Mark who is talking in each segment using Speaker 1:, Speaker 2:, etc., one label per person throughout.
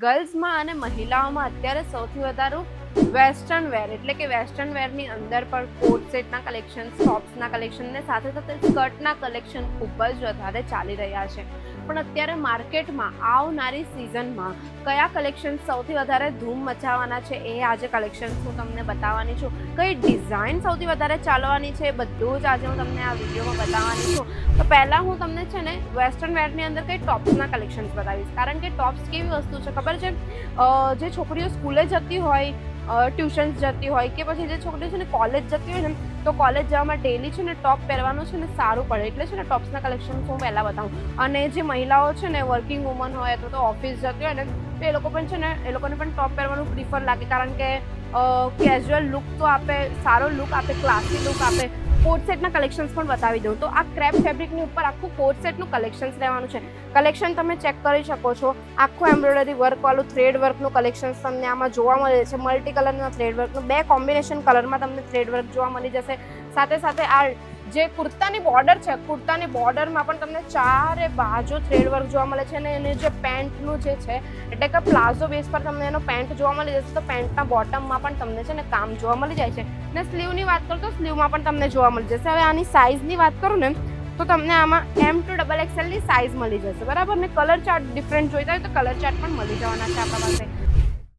Speaker 1: ગર્લ્સમાં અને મહિલાઓમાં અત્યારે સૌથી વધારે વેસ્ટર્ન વેર એટલે કે વેસ્ટર્ન વેરની અંદર પણ કોટ સેટના કલેક્શન, ટોપ્સના કલેક્શન ને સાથે સાથે સ્કર્ટના કલેક્શન ખૂબ જ વધારે ચાલી રહ્યા છે. પણ અત્યારે માર્કેટમાં આવનારી સિઝનમાં કયા કલેક્શન સૌથી વધારે ધૂમ મચાવવાના છે એ આજે કલેક્શન્સ હું તમને બતાવવાની છું. કઈ ડિઝાઇન સૌથી વધારે ચાલવાની છે એ બધું જ આજે હું તમને આ વિડીયોમાં બતાવવાની છું. તો પહેલાં હું તમને છે ને વેસ્ટર્ન વેરની અંદર કઈ ટોપ્સના કલેક્શન્સ બતાવીશ. કારણ કે ટોપ્સ કેવી વસ્તુ છે ખબર છે, જે છોકરીઓ સ્કૂલે જતી હોય, ટ્યુશન્સ જતી હોય કે પછી જે છોકરીઓ છે ને કોલેજ જતી હોય ને, તો કોલેજ જવામાં ડેલી છે ને ટોપ પહેરવાનું છે ને સારું પડે, એટલે છે ને ટોપ્સના કલેક્શન હું પહેલાં બતાવું. અને જે મહિલાઓ છે ને વર્કિંગ વુમન હોય અથવા તો ઓફિસ જતી હોય ને, તો એ લોકો પણ છે ને એ લોકોને પણ ટોપ પહેરવાનું પ્રિફર લાગે. કારણ કે કેઝ્યુઅલ લુક તો આપે, સારો લુક આપે, ક્લાસી લુક આપે. કોટ સેટના કલેક્શન્સ પણ બતાવી દઉં. તો આ ક્રેપ ફેબ્રિકની ઉપર આખું કોટ સેટનું કલેક્શન્સ રહેવાનું છે. કલેક્શન તમે ચેક કરી શકો છો. આખું એમ્બ્રોઇડરી વર્કવાળું થ્રેડ વર્કનું કલેક્શન્સ તમને આમાં જોવા મળે છે. મલ્ટી કલરના થ્રેડ વર્કનું 2 કોમ્બિનેશન કલરમાં તમને થ્રેડ વર્ક જોવા મળી જશે. સાથે સાથે આ જે કુર્તાની બોર્ડર છે, કુર્તાની બોર્ડરમાં પણ તમને ચારે બાજુ થ્રેડ વર્ક જોવા મળે છે. અને એને જે પેન્ટનું જે છે એટલે કે પ્લાઝો બેઝ પર તમને એનો પેન્ટ જોવા મળી જશે. તો પેન્ટના બોટમમાં પણ તમને છે ને કામ જોવા મળી જાય છે. ને સ્લીવની વાત કરું તો સ્લીવમાં પણ તમને જોવા મળી જશે. હવે આની સાઇઝની વાત કરું ને તો તમને આમાં M2XXL ની સાઇઝ મળી જશે, બરાબર. ને કલર ચાર્ટ ડિફરન્ટ જોઈતા હોય તો કલર ચાર્ટ પણ મળી જવાના છે આપણા પાસે.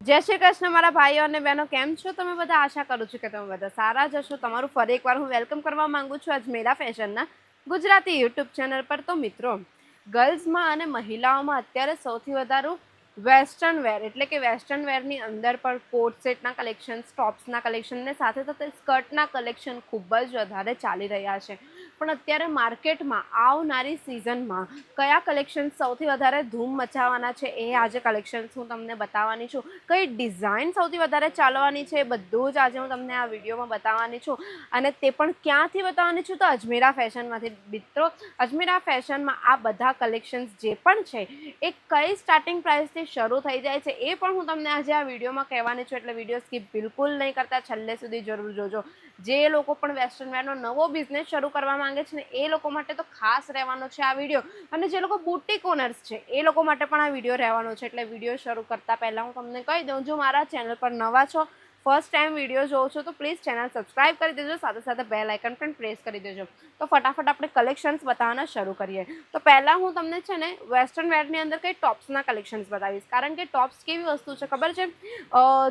Speaker 1: જય શ્રી કૃષ્ણ મારા ભાઈઓ અને બહેનો, કેમ છો તમે બધા? આશા કરું છું કે તમે બધા સારા જ હશો. તમારું ફરી એકવાર હું વેલકમ કરવા માંગુ છું અજમેરા ફેશનના ગુજરાતી યુટ્યુબ ચેનલ પર. તો મિત્રો, ગર્લ્સમાં અને મહિલાઓમાં અત્યારે સૌથી વધારે વેસ્ટર્ન વેર એટલે કે વેસ્ટર્ન વેરની અંદર પણ કોટ સેટના કલેક્શન, ટોપ્સના કલેક્શન ને સાથે સાથે સ્કર્ટના કલેક્શન ખૂબ જ વધારે ચાલી રહ્યા છે. પણ અત્યારે માર્કેટમાં આવનારી સિઝનમાં કયા કલેક્શન સૌથી વધારે ધૂમ મચાવવાના છે એ આજે કલેક્શન્સ હું તમને બતાવવાની છું. કઈ ડિઝાઇન સૌથી વધારે ચાલવાની છે એ બધું જ આજે હું તમને આ વિડીયોમાં બતાવવાની છું. અને તે પણ ક્યાંથી બતાવવાની છું? તો અજમેરા ફેશનમાંથી. મિત્રો, અજમેરા ફેશનમાં આ બધા કલેક્શન્સ જે પણ છે એ કઈ સ્ટાર્ટિંગ પ્રાઇસથી શરૂ થઈ જાય છે એ પણ હું તમને આજે આ વિડીયોમાં કહેવાની છું. એટલે વિડીયો સ્કીપ બિલકુલ નહીં કરતા, છેલ્લે સુધી જરૂર જોજો. જે લોકો પણ વેસ્ટર્ન વેરનો નવો બિઝનેસ શરૂ કરવા માંગે છે ને એ લોકો માટે તો ખાસ રહેવાનો છે આ વિડીયો. અને જે લોકો બુટીક ઓનર્સ છે એ લોકો માટે પણ આ વિડીયો રહેવાનો છે. એટલે વિડીયો શરૂ કરતાં પહેલાં હું તમને કહી દઉં, જો મારા ચેનલ પર નવા છો, ફર્સ્ટ ટાઈમ વિડીયો જોવો છો, તો પ્લીઝ ચેનલ સબસ્ક્રાઇબ કરી દેજો. સાથે સાથે બેલ આઇકન પણ પ્રેસ કરી દેજો. તો ફટાફટ આપણે કલેક્શન્સ બતાવવાના શરૂ કરીએ. તો પહેલાં હું તમને છે ને વેસ્ટર્ન વેરની અંદર કઈ ટોપ્સના કલેક્શન્સ બતાવીશ. કારણ કે ટોપ્સ કેવી વસ્તુ છે ખબર છે,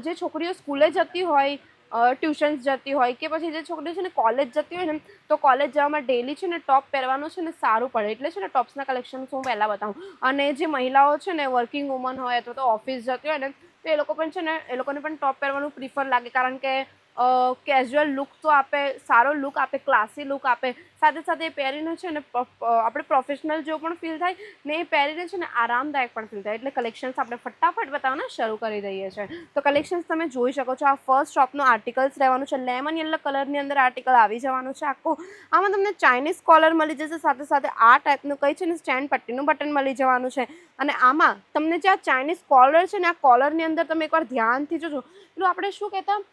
Speaker 1: જે છોકરીઓ સ્કૂલે જતી હોય, ટ્યુશન્સ જતી હોય કે પછી જે છોકરીઓ છે ને કોલેજ જતી હોય ને, તો કોલેજ જવામાં ડેલી છે ને ટોપ પહેરવાનું છે ને સારું પડે, એટલે છે ને ટોપ્સના કલેક્શન હું પહેલાં બતાવું. અને જે મહિલાઓ છે ને વર્કિંગ વુમન હોય અથવા તો ઓફિસ જતી હોય ને, તો એ લોકો પણ છે ને એ લોકોને પણ ટોપ પહેરવાનું પ્રિફર લાગે. કારણ કે કેઝ્યુઅલ લુક તો આપે, સારો લુક આપે, ક્લાસી લુક આપે. સાથે સાથે એ પહેરીને છે ને આપણે પ્રોફેશનલ જેવું પણ ફીલ થાય ને એ પહેરીને છે ને આરામદાયક પણ ફીલ થાય. એટલે કલેક્શન્સ આપણે ફટાફટ બતાવવાના શરૂ કરી દઈએ છીએ. તો કલેક્શન્સ તમે જોઈ શકો છો. આ ફર્સ્ટ શોપનું આર્ટિકલ્સ રહેવાનું છે. લેમન યલો કલરની અંદર આર્ટિકલ આવી જવાનું છે આખું. આમાં તમને ચાઇનીઝ કોલર મળી જશે. સાથે સાથે આ ટાઈપનું કંઈ છે ને સ્ટેન્ડ પટ્ટીનું બટન મળી જવાનું છે. અને આમાં તમને જે આ ચાઇનીઝ કોલર છે ને, આ કોલરની અંદર તમે એકવાર ધ્યાનથી જોજો. પેલું આપણે શું કહેતા,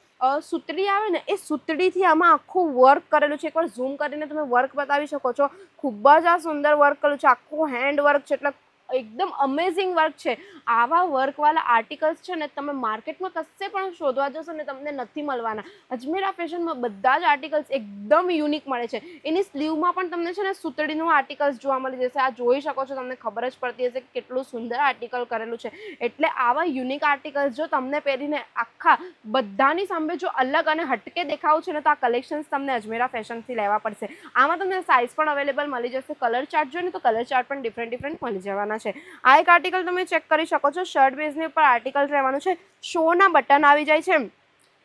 Speaker 1: સુતડી આવે ને, એ સુતડીથી આમાં આખું વર્ક કરેલું છે. એકવાર ઝૂમ કરીને તમે વર્ક બતાવી શકો છો. ખૂબ જ આ સુંદર વર્ક કરેલું છે. આખું હેન્ડ વર્ક છે, એટલે એકદમ અમેઝિંગ વર્ક છે. આવા વર્કવાળા આર્ટિકલ્સ છે ને તમે માર્કેટમાં કશે પણ શોધવા જશો ને તમને નથી મળવાના. અજમેરા ફેશનમાં બધા જ આર્ટિકલ્સ એકદમ યુનિક મળે છે. એની સ્લીવમાં પણ તમને છે ને સુતડીનું આર્ટિકલ્સ જોવા મળી જશે. આ જોઈ શકો છો, તમને ખબર જ પડતી હશે કે કેટલું સુંદર આર્ટિકલ કરેલું છે. એટલે આવા યુનિક આર્ટિકલ્સ જો તમને પહેરીને આખા બધાની સામે જો અલગ અને હટકે દેખાવું છે ને, તો આ કલેક્શન્સ તમને અજમેરા ફેશનથી લેવા પડશે. આમાં તમને સાઇઝ પણ અવેલેબલ મળી જશે. કલર ચાર્ટ જોઈએ ને તો કલર ચાર્ટ પણ ડિફરન્ટ મળી જવાના છે. આ એક આર્ટિકલ તમે ચેક કરી શકો છો. શર્ટ બેઝની ઉપર આર્ટિકલ રહેવાનું છે. શોના બટન આવી જાય છે.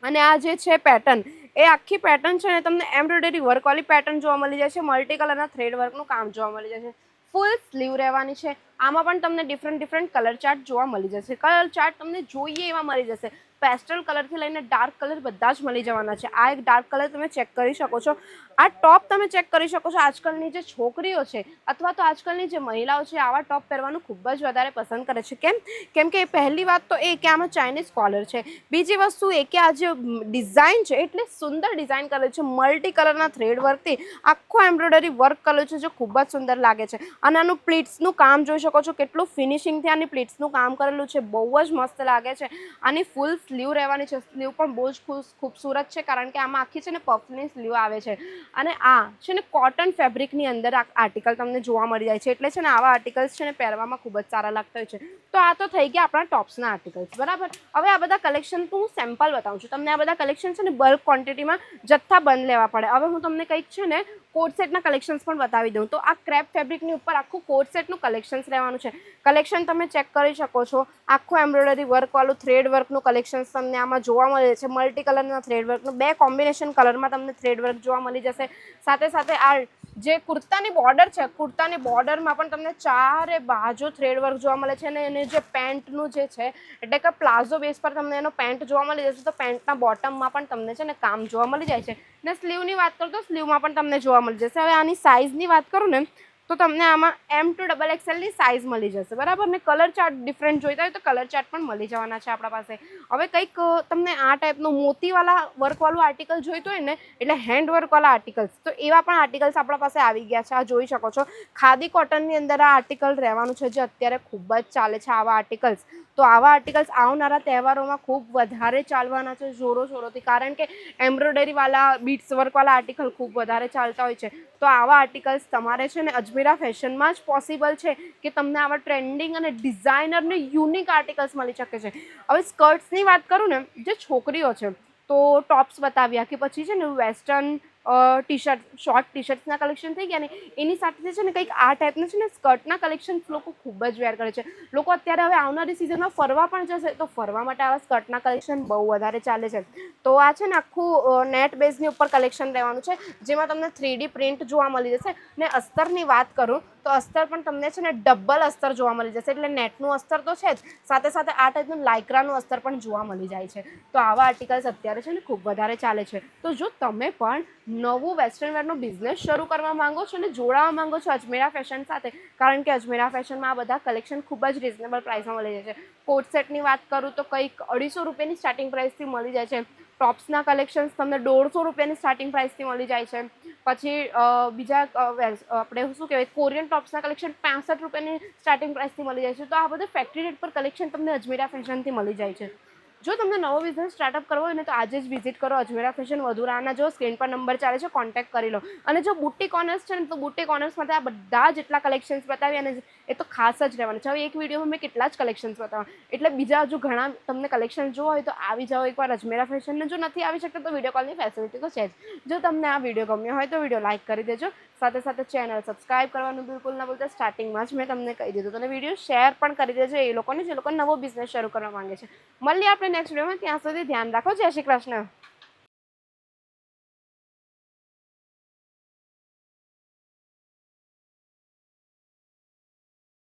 Speaker 1: અને આ જે છે પેટર્ન, એ આખી પેટર્ન છે ને તમને એમ્બ્રોઇડરી વર્કવાળી પેટર્ન જોવા મળી જાય છે. મલ્ટી કલરના થ્રેડ વર્કનું કામ જોવા મળી જાય છે. ફૂલ સ્લીવ રહેવાની છે. આમાં પણ તમને ડિફરન્ટ કલર ચાર્ટ જોવા મળી જશે. કલર ચાર્ટ તમને જોઈએ એવા મળી જશે. પેસ્ટલ કલરથી લઈને ડાર્ક કલર બધા જ મળી જવાના છે. આ એક ડાર્ક કલર તમે ચેક કરી શકો છો. આ ટોપ તમે ચેક કરી શકો છો. આજકાલની જે છોકરીઓ છે અથવા તો આજકાલની જે મહિલાઓ છે આવા ટોપ પહેરવાનું ખૂબ જ વધારે પસંદ કરે છે. કેમ કે પહેલી વાત તો એ કે આમાં ચાઇનીઝ કોલર છે. બીજી વસ્તુ એ કે આ જે ડિઝાઇન છે એટલે સુંદર ડિઝાઇન કરેલું છે. મલ્ટી કલરના થ્રેડ વર્કથી આખું એમ્બ્રોઇડરી વર્ક કરેલું છે, જે ખૂબ જ સુંદર લાગે છે. અને આનું પ્લીટ્સનું કામ જોઈ શકો છો કેટલું ફિનિશિંગથી આની પ્લીટ્સનું કામ કરેલું છે, બહુ જ મસ્ત લાગે છે. આની ફૂલ સ્લીવ રહેવાની છે, સ્લીવ પણ બહુ જ ખૂબસૂરત છે કારણ કે આમાં આખી છે ને પફની સ્લીવ આવે છે. અને આ છે ને કોટન ફેબ્રિકની અંદર આ આર્ટિકલ તમને જોવા મળી જાય છે, એટલે છે ને આવા આર્ટિકલ્સ છે ને પહેરવામાં ખૂબ જ સારા લાગતા હોય છે. તો આ તો થઈ ગયા આપણા ટોપ્સના આર્ટિકલ્સ, બરાબર. હવે આ બધા કલેક્શન તો હું સેમ્પલ બતાવું છું તમને. આ બધા કલેક્શન છે ને બલ્ક ક્વોન્ટિટીમાં જથ્થાબંધ લેવા પડે. હવે હું તમને કંઈક છે ને કોટ સેટના કલેક્શન્સ પણ બતાવી દઉં. તો આ ક્રેપ ફેબ્રિકની ઉપર આખું કોટ સેટનું કલેક્શન્સ રહેવાનું છે. કલેક્શન તમે ચેક કરી શકો છો, આખું એમ્બ્રોઇડરી વર્કવાળું થ્રેડ વર્કનું કલેક્શન્સ તમને આમાં જોવા મળે છે. મલ્ટી કલરના થ્રેડ વર્કનું 2 કોમ્બિનેશન કલરમાં તમને થ્રેડ વર્ક જોવા મળી જશે. સાથે સાથે આ જે કુર્તાની બોર્ડર છે, કુર્તાની બોર્ડરમાં પણ તમને ચારે બાજુ થ્રેડ વર્ક જોવા મળે છે. અને એને જે પેન્ટનું જે છે એટલે કે પ્લાઝો બેઝ પર તમને એનો પેન્ટ જોવા મળી જશે. તો પેન્ટના બોટમમાં પણ તમને છે ને કામ જોવા મળી જાય છે. ને સ્લીવની વાત કરું તો સ્લીવમાં પણ તમને જોવા મળી જશે. હવે આની સાઇઝની વાત કરું ને તો તમને આમાં M2XXL ની સાઇઝ મળી જશે, બરાબર. ને કલર ચાર્ટ ડિફરન્ટ જોઈતા હોય તો કલર ચાર્ટ પણ મળી જવાના છે આપણા પાસે. હવે કંઈક તમને આ ટાઈપનું મોતીવાળા વર્કવાળું આર્ટિકલ જોઈતું હોય ને, એટલે હેન્ડ વર્કવાળા આર્ટિકલ્સ, તો એવા પણ આર્ટિકલ્સ આપણા પાસે આવી ગયા છે. આ જોઈ શકો છો, ખાદી કોટનની અંદર આ આર્ટિકલ રહેવાનું છે, જે અત્યારે ખૂબ જ ચાલે છે આવા આર્ટિકલ્સ. તો આવા આર્ટિકલ્સ આવનારા તહેવારોમાં ખૂબ વધારે ચાલવાના છે જોરોશોરોથી, કારણ કે એમ્બ્રોઇડરીવાળા બીટ્સ વર્કવાળા આર્ટિકલ ખૂબ વધારે ચાલતા હોય છે. તો આવા આર્ટિકલ્સ તમારે છે ને અજમેરા ફેશનમાં જ પોસિબલ છે કે તમને આવા ટ્રેન્ડિંગ અને ડિઝાઇનર ને યુનિક આર્ટિકલ્સ મળી શકે છે. હવે સ્કર્ટ્સની વાત કરું ને, જે છોકરીઓ છે તો ટોપ્સ બતાવ્યા કે પછી છે ને western T shirt, short T શર્ટ્સના કલેક્શન થઈ ગયા ને, એની સાથે છે ને કંઈક આ ટાઈપના છે ને સ્કર્ટના કલેક્શન્સ લોકો ખૂબ જ વેર કરે છે. લોકો અત્યારે હવે આવનારી સિઝનમાં ફરવા પણ જશે, તો ફરવા માટે આવા સ્કર્ટના કલેક્શન બહુ વધારે ચાલે છે. તો આ છે ને આખું નેટ બેઝની ઉપર કલેક્શન રહેવાનું છે, જેમાં તમને 3D પ્રિન્ટ જોવા મળી જશે. ને અસ્તરની વાત કરું તો અસ્તર પણ તમને છે ને ડબલ અસ્તર જોવા મળી જશે. એટલે નેટનું અસ્તર તો છે જ, સાથે સાથે આ ટાઈપનું લાઇક્રાનું અસ્તર પણ જોવા મળી જાય છે. તો આવા આર્ટિકલ્સ અત્યારે છે ને ખૂબ વધારે ચાલે છે. તો જો તમે પણ નવું વેસ્ટર્ન વેરનો બિઝનેસ શરૂ કરવા માંગો છો અને જોડાવા માંગો છો અજમેરા ફેશન સાથે, કારણ કે અજમેરા ફેશનમાં આ બધા કલેક્શન ખૂબ જ રિઝનેબલ પ્રાઇસમાં મળી જાય છે. કોટ સેટની વાત કરું તો કંઈક 250 રૂપિયાની સ્ટાર્ટિંગ પ્રાઇસથી મળી જાય છે. ટોપ્સના કલેક્શન્સ તમને 150 રૂપિયાની સ્ટાર્ટિંગ પ્રાઇસથી મળી જાય છે. પછી બીજા આપણે શું કહેવાય, કોરિયન ટોપ્સના કલેક્શન 65 રૂપિયાની સ્ટાર્ટિંગ પ્રાઇસથી મળી જાય છે. તો આ બધું ફેક્ટરી રેટ પર કલેક્શન તમને અજમેરા ફેશનથી મળી જાય છે. જો તમને નવો બિઝનેસ સ્ટાર્ટઅપ કરવો હોય ને તો આજે જ વિઝિટ કરો અજમેરા ફેશન વધુરાના. જો સ્ક્રીન પર નંબર ચાલે છે, કોન્ટેક્ટ કરી લો. અને જો બુટીક ઓનર્સ છે ને, તો બુટીક ઓનર્સ માટે આ બધા જેટલા કલેક્શન્સ બતાવી અને એ તો ખાસ જ રહેવાના છે. હવે એક વિડીયોમાં મેં કેટલા જ કલેક્શન્સ બતાવવા, એટલે બીજા હજુ ઘણા તમને કલેક્શન જોવા હોય તો આવી જાઓ એકવાર અજમેરા ફેશનને. જો નથી આવી શકતા તો વિડીયો કોલની ફેસિલિટી તો છે જ. જો તમને આ વિડીયો ગમ્યો હોય તો વિડીયો લાઇક કરી દેજો. સાથે સાથે ચેનલ સબસ્ક્રાઇબ કરવાનું બિલકુલ ના ભૂલતા. સ્ટાર્ટિંગમાં જ મેં તમને કહી દીધું. અને વિડીયો શેર પણ કરી દેજો એ લોકોને જે લોકો નવો બિઝનેસ શરૂ કરવા માંગે છે. મળીએ આપણે નેક્સ્ટ વિડીયોમાં. ત્યાં સુધી ધ્યાન રાખો. જય શ્રી કૃષ્ણ.